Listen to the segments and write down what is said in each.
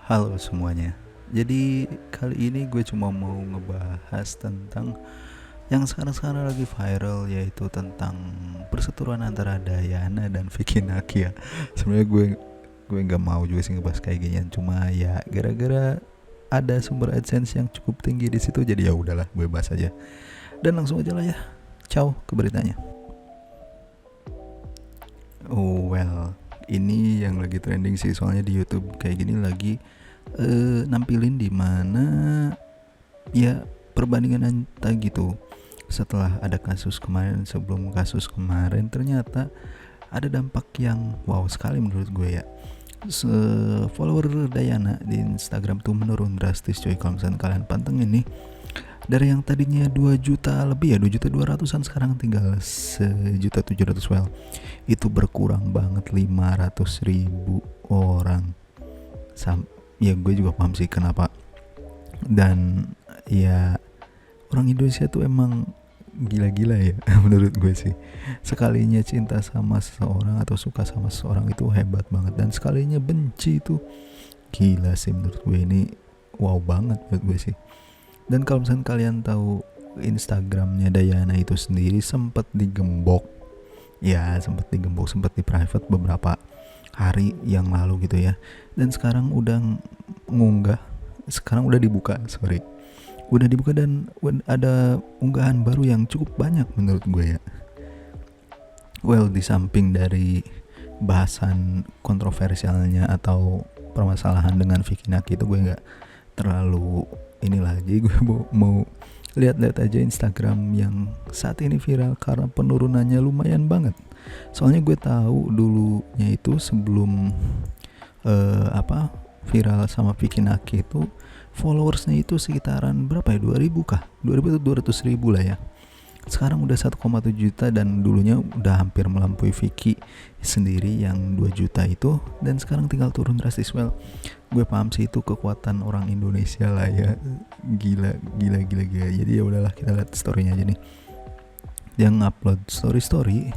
Halo semuanya. Jadi kali ini gue cuma mau ngebahas tentang yang sekarang-sekarang lagi viral, yaitu tentang perseteruan antara Dayana dan Vicky Nakia. Sebenarnya gue nggak mau juga sih ngebahas kayak ginian, cuma ya gara-gara ada sumber AdSense yang cukup tinggi di situ, jadi ya udahlah gue bahas aja. Dan langsung aja lah ya. Ciao ke beritanya. Oh well, ini yang lagi trending sih, soalnya di YouTube kayak gini lagi nampilin di mana ya perbandingan antar gitu. Setelah ada kasus kemarin, sebelum kasus kemarin ternyata ada dampak yang wow sekali menurut gue ya. Follower Dayana di Instagram tuh menurun drastis coy. Kalau misalnya kalian pantengin nih, dari yang tadinya 2 juta lebih ya, 2 juta 200-an, sekarang tinggal 1.700.000. Well, itu berkurang banget 500.000 orang. Ya gue juga paham sih kenapa. Dan ya orang Indonesia tuh emang gila-gila ya menurut gue sih. Sekalinya cinta sama seseorang atau suka sama seseorang itu hebat banget, dan sekalinya benci itu gila sih menurut gue. Ini wow banget menurut gue sih. Dan kalau misalnya kalian tahu, Instagramnya Dayana itu sendiri sempat digembok. Ya sempat digembok, sempat di private beberapa hari yang lalu gitu ya. Dan sekarang udah ngunggah, sekarang udah dibuka, udah dibuka, dan ada unggahan baru yang cukup banyak menurut gue ya. Well, di samping dari bahasan kontroversialnya atau permasalahan dengan Vicky Naki itu, gue nggak terlalu ini lagi. Gue mau lihat-lihat aja Instagram yang saat ini viral karena penurunannya lumayan banget. Soalnya gue tahu dulunya itu sebelum viral sama Vicky Naki itu followersnya itu sekitaran berapa ya, 2000 kah, 2000 atau 200.000 lah ya. Sekarang udah 1,7 juta, dan dulunya udah hampir melampaui Vicky sendiri yang 2 juta itu, dan sekarang tinggal turun drastis. Well, gue paham sih itu kekuatan orang Indonesia lah ya. Gila. Jadi ya udahlah, kita lihat storynya aja nih. Yang upload story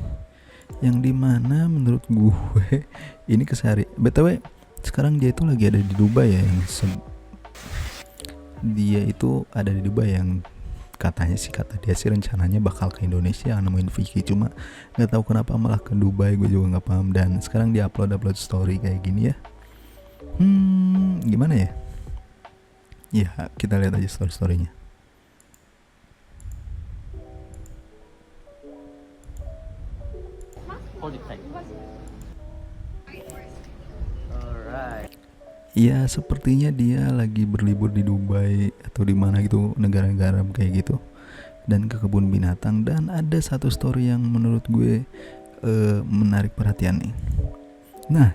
yang dimana menurut gue ini kesehari. BTW sekarang dia itu lagi ada di Dubai ya, dia itu ada di Dubai, yang katanya sih, kata dia sih rencananya bakal ke Indonesia nemuin Vicky, cuma nggak tahu kenapa malah ke Dubai, gue juga nggak paham. Dan sekarang dia upload story kayak gini ya. Gimana ya? Ya kita lihat aja storynya. Hold it tight. Alright. Ya sepertinya dia lagi berlibur di Dubai atau di mana gitu, negara-negara kayak gitu, dan ke kebun binatang. Dan ada satu story yang menurut gue menarik perhatian nih. Nah,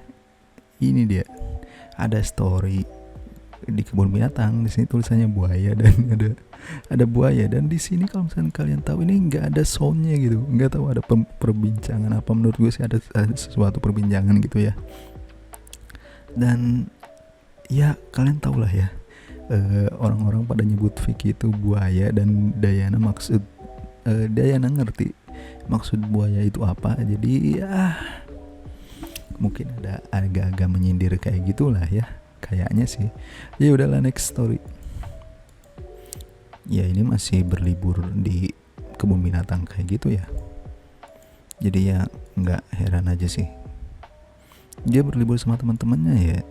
ini dia. Ada story di kebun binatang, di sini tulisannya buaya, dan ada buaya. Dan di sini kalau misalnya kalian tahu, ini nggak ada soundnya gitu, nggak tahu ada perbincangan apa. Menurut gue sih ada sesuatu perbincangan gitu ya. Dan ya kalian tau lah ya, orang-orang pada nyebut Vicky itu buaya, dan Dayana Dayana ngerti maksud buaya itu apa. Jadi ya mungkin ada agak-agak menyindir kayak gitulah ya, kayaknya sih. Ya udahlah, next story. Ya ini masih berlibur di kebun binatang kayak gitu ya. Jadi ya nggak heran aja sih, dia berlibur sama teman-temannya ya.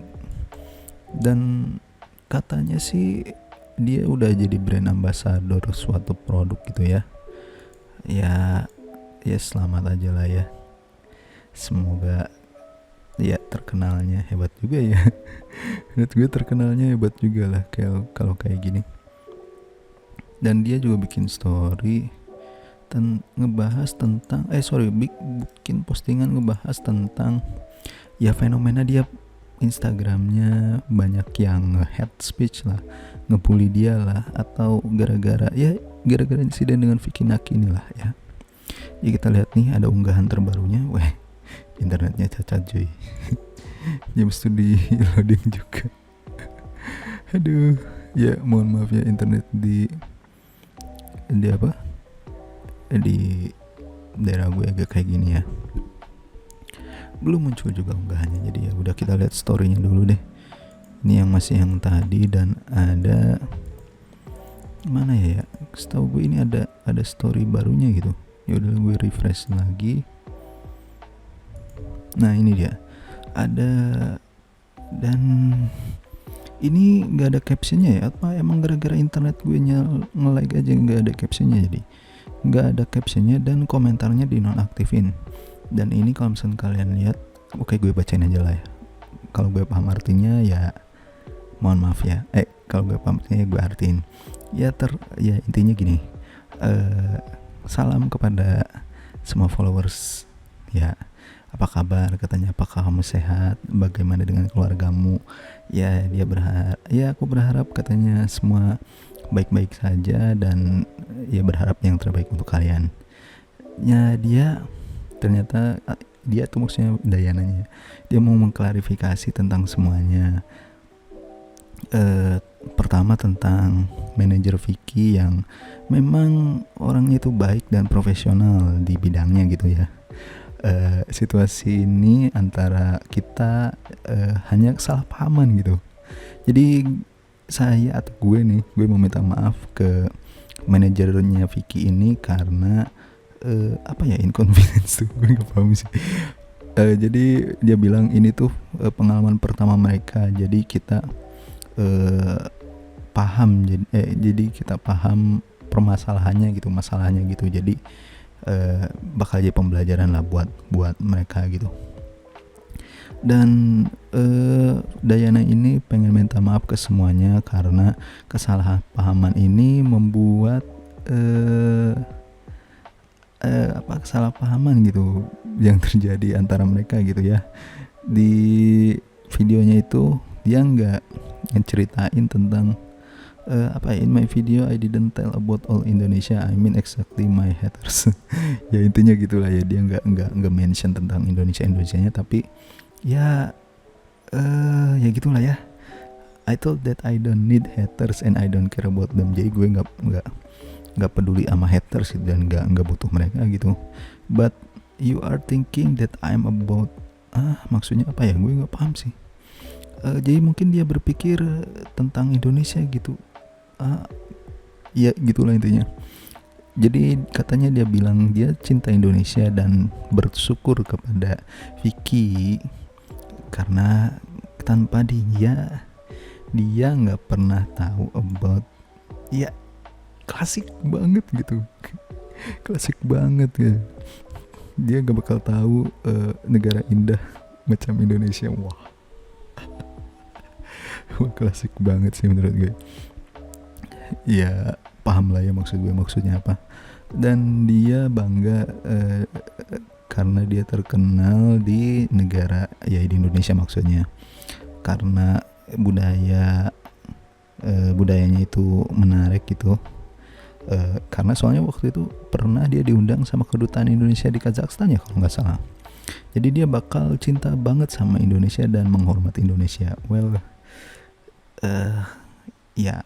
Dan katanya sih dia udah jadi brand ambassador suatu produk gitu ya. Ya selamat aja lah ya. Semoga ya terkenalnya hebat juga ya. Menurut gue terkenalnya hebat juga lah kalau kayak gini. Dan dia juga bikin story ngebahas tentang bikin postingan ngebahas tentang ya fenomena dia Instagramnya banyak yang hate speech lah, ngebully dia lah, atau gara-gara insiden dengan Vicky Naki inilah ya. Ya kita lihat nih, ada unggahan terbarunya. Weh, internetnya cacat cuy. Jam studi loading juga. Aduh, ya mohon maaf ya, internet di daerah gue agak kayak gini ya. Belum muncul juga unggahannya, jadi ya udah kita lihat storynya dulu deh. Ini yang masih yang tadi, dan ada mana ya? Setahu gue ini ada story barunya gitu. Ya udah gue refresh lagi. Nah ini dia, ada, dan ini nggak ada captionnya ya? Apa emang gara-gara internet gue nge-like aja nggak ada captionnya, jadi nggak ada captionnya dan komentarnya dinonaktifin. Dan ini kalau misalnya kalian lihat, oke gue bacain aja lah ya. Kalau gue paham artinya ya mohon maaf ya. Kalau gue paham artinya gue artiin. Ya intinya gini. Salam kepada semua followers ya. Apa kabar, katanya, apakah kamu sehat, bagaimana dengan keluargamu? Ya dia aku berharap katanya semua baik-baik saja, dan ya berharap yang terbaik untuk kalian. Ya dia ternyata dia tuh maksudnya Dayananya, dia mau mengklarifikasi tentang semuanya. Pertama tentang manajer Vicky yang memang orangnya itu baik dan profesional di bidangnya gitu ya. Situasi ini antara kita hanya kesalahpahaman gitu. Jadi saya atau gue mau minta maaf ke manajernya Vicky ini karena inconvenience tuh, gue nggak paham sih. Jadi dia bilang ini tuh pengalaman pertama mereka, jadi kita paham, jadi kita paham permasalahannya gitu, masalahnya gitu. Jadi bakal jadi pembelajaran lah buat mereka gitu. Dan Dayana ini pengen minta maaf ke semuanya karena kesalahpahaman ini membuat kesalahpahaman gitu yang terjadi antara mereka gitu ya. Di videonya itu dia nggak ngeceritain tentang in my video I didn't tell about all Indonesia, I mean exactly my haters. Ya intinya gitulah ya, dia nggak mention tentang Indonesianya, tapi ya gitulah ya. I told that I don't need haters and I don't care about them. Jadi gue nggak peduli sama haters gitu, dan nggak butuh mereka gitu. But you are thinking that I'm about maksudnya apa ya, gue nggak paham sih. Jadi mungkin dia berpikir tentang Indonesia gitu. Ya gitulah intinya. Jadi katanya dia bilang dia cinta Indonesia dan bersyukur kepada Vicky karena tanpa dia nggak pernah tahu about, ya klasik banget gitu. Klasik banget ya. Dia gak bakal tahu negara indah macam Indonesia. Wah klasik banget sih menurut gue. Ya paham lah ya maksudnya apa. Dan dia bangga karena dia terkenal di negara ya, di Indonesia maksudnya, karena budayanya itu menarik gitu. Karena soalnya waktu itu pernah dia diundang sama kedutaan Indonesia di Kazakhstan ya kalau nggak salah. Jadi dia bakal cinta banget sama Indonesia dan menghormati Indonesia. Well, ya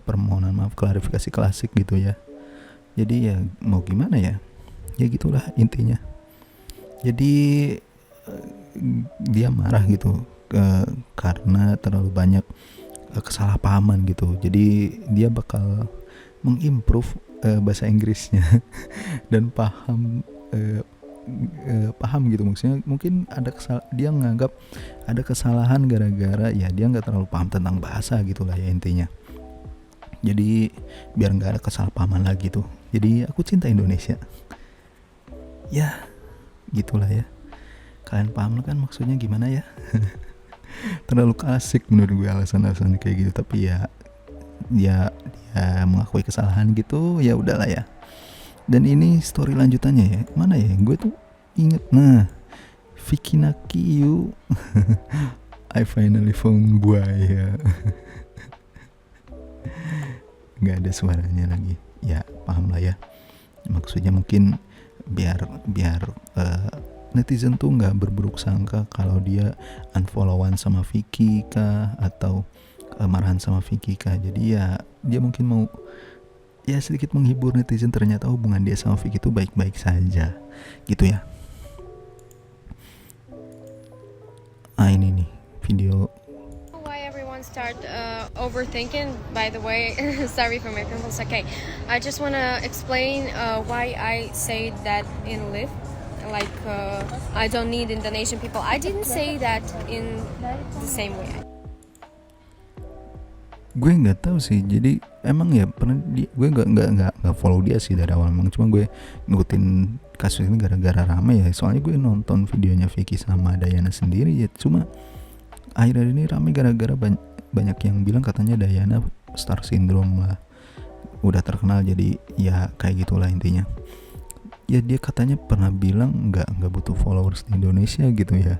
permohonan maaf, klarifikasi klasik gitu ya. Jadi ya mau gimana ya, ya gitulah intinya. Jadi dia marah gitu karena terlalu banyak kesalahpahaman gitu. Jadi dia bakal mengimprove bahasa Inggrisnya dan paham gitu. Maksudnya mungkin dia menganggap ada kesalahan gara-gara ya dia nggak terlalu paham tentang bahasa gitulah ya intinya. Jadi biar nggak ada kesalahpahaman lagi tuh. Jadi aku cinta Indonesia. Ya gitulah ya. Kalian paham kan maksudnya gimana ya? Terlalu klasik menurut gue alasan-alasan kayak gitu. Tapi ya dia mengakui kesalahan gitu, ya udahlah ya. Dan ini story lanjutannya ya. Mana ya? Gue tuh inget. Nah, Vicky Nakiu I finally found buaya. Gak ada suaranya lagi. Ya paham lah ya. Maksudnya mungkin biar netizen tuh gak berburuk sangka kalau dia unfollowan sama Vicky kah, atau marahan sama Vicky kah. Jadi ya dia mungkin mau ya sedikit menghibur netizen, ternyata hubungan dia sama Vicky itu baik-baik saja gitu ya. Ini nih video. Why everyone Everyone start overthinking, by the way. Sorry for my pimples. Okay, I just want to explain why I say that in live. Like, I don't need Indonesian people. I didn't say that in the same way. Gue nggak tahu sih, jadi emang ya pernah gue nggak follow dia sih dari awal, emang cuma gue ngikutin kasus ini gara-gara rame ya, soalnya gue nonton videonya Vicky sama Dayana sendiri ya, cuma akhir-akhir ini rame gara-gara banyak yang bilang katanya Dayana star syndrome lah, udah terkenal jadi ya kayak gitulah intinya. Ya dia katanya pernah bilang nggak butuh followers di Indonesia gitu ya,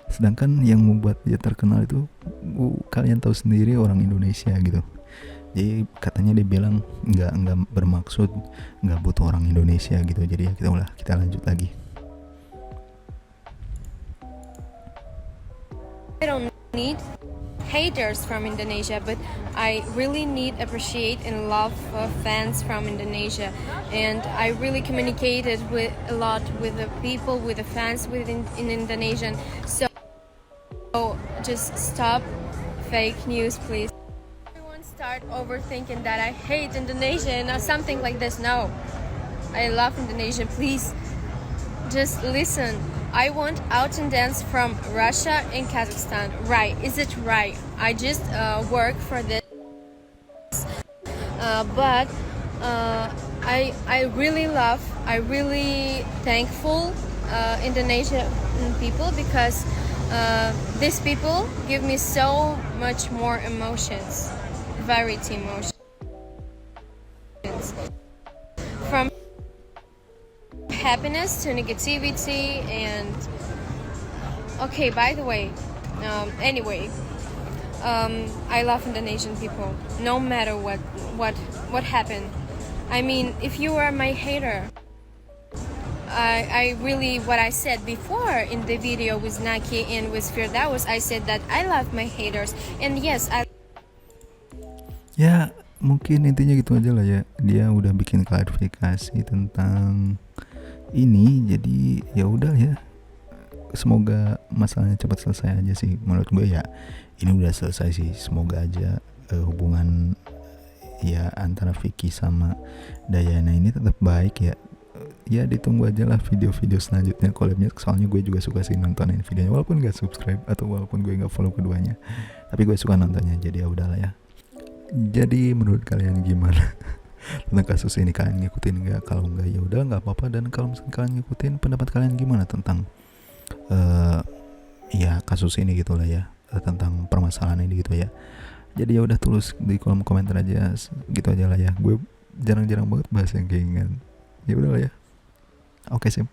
sedangkan yang membuat dia terkenal itu kalian tahu sendiri orang Indonesia gitu. Jadi katanya dia bilang nggak bermaksud nggak butuh orang Indonesia gitu. Jadi ya kita lanjut lagi. I don't need haters from Indonesia, but I really need appreciate and love fans from Indonesia, and I really communicated with a lot with the people, with the fans in Indonesian. So just stop fake news, please. Everyone start overthinking that I hate Indonesia or something like this. No, I love Indonesia. Please just listen. I want out and dance from Russia and Kazakhstan. Right? Is it right? I just work for this, but I really thankful Indonesian people, because these people give me so much more emotions, variety emotions, from happiness to negativity. And okay, by the way, I love Indonesian people no matter what happened. I mean, if you are my hater, I really, what I said before in the video with Naki and with Firdaus, I said that I love my haters, and yes, Ya mungkin intinya gitu aja lah ya, dia udah bikin klarifikasi tentang ini, jadi ya udah ya, semoga masalahnya cepat selesai aja sih. Menurut gue ya ini udah selesai sih, semoga aja hubungan ya antara Vicky sama Dayana ini tetap baik ya. Ya ditunggu aja lah video-video selanjutnya collabnya, soalnya gue juga suka sih nontonin videonya walaupun gak subscribe atau walaupun gue gak follow keduanya, tapi gue suka nontonnya. Jadi ya udahlah ya. Jadi menurut kalian gimana tentang kasus ini? Kalian ngikutin nggak? Kalau nggak ya udah nggak apa-apa. Dan kalau misalnya kalian ngikutin, pendapat kalian gimana tentang ya kasus ini gitulah ya, tentang permasalahan ini gitu ya. Jadi ya udah, tulis di kolom komentar aja gitu aja lah ya. Gue jarang-jarang banget bahas yang kayak gini. Ya udah lah ya. Oke sip.